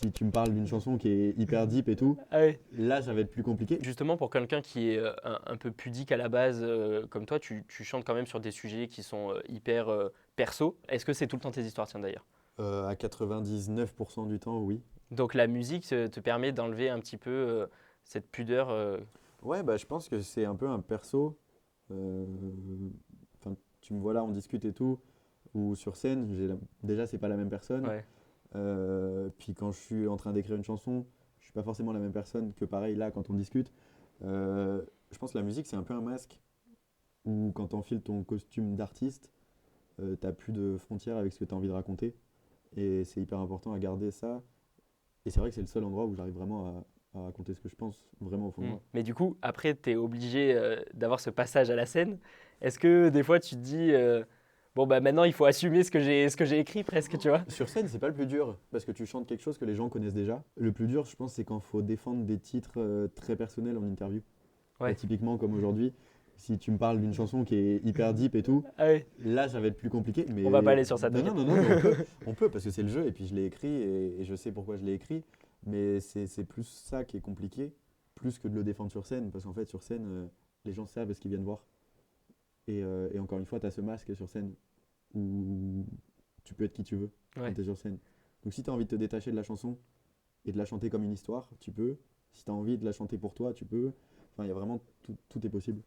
Si tu me parles d'une chanson qui est hyper deep et tout, Ah ouais. là, ça va être plus compliqué. Justement, pour quelqu'un qui est un peu pudique à la base, comme toi, tu chantes quand même sur des sujets qui sont hyper perso. Est-ce que c'est tout le temps tes histoires, tiens d'ailleurs? À 99% du temps, oui. Donc la musique te permet d'enlever un petit peu cette pudeur. Ouais, bah, je pense que c'est un peu un perso. euh, Enfin, tu me vois là, on discute et tout, ou sur scène, déjà, c'est pas la même personne. Ouais. Puis quand je suis en train d'écrire une chanson, je suis pas forcément la même personne que pareil là quand on discute. Euh, je pense que la musique, c'est un peu un masque où quand tu enfiles ton costume d'artiste, t'as plus de frontières avec ce que tu as envie de raconter. Et c'est hyper important à garder ça. Et c'est vrai que c'est le seul endroit où j'arrive vraiment à raconter ce que je pense vraiment au fond de Mm. moi. Mais du coup, après, tu es obligé d'avoir ce passage à la scène. Est-ce que des fois tu te dis, bon, bah maintenant il faut assumer ce que j'ai écrit presque, tu vois? Sur scène, c'est pas le plus dur parce que tu chantes quelque chose que les gens connaissent déjà. Le plus dur, je pense, c'est quand il faut défendre des titres très personnels en interview. Bah, Ouais. typiquement comme aujourd'hui, si tu me parles d'une chanson qui est hyper deep et tout, Ah oui, là ça va être plus compliqué. on va pas Mais aller sur ça, non, non, t'inquiète. non, non, mais on peut parce que c'est le jeu et puis je l'ai écrit et je sais pourquoi je l'ai écrit. Mais c'est plus ça qui est compliqué, plus que de le défendre sur scène parce qu'en fait sur scène, les gens savent ce qu'ils viennent voir. Et encore une fois, tu as ce masque sur scène où tu peux être qui tu veux quand Ouais. tu es sur scène. Donc si tu as envie de te détacher de la chanson et de la chanter comme une histoire, tu peux. Si tu as envie de la chanter pour toi, tu peux. Enfin, il y a vraiment tout est possible.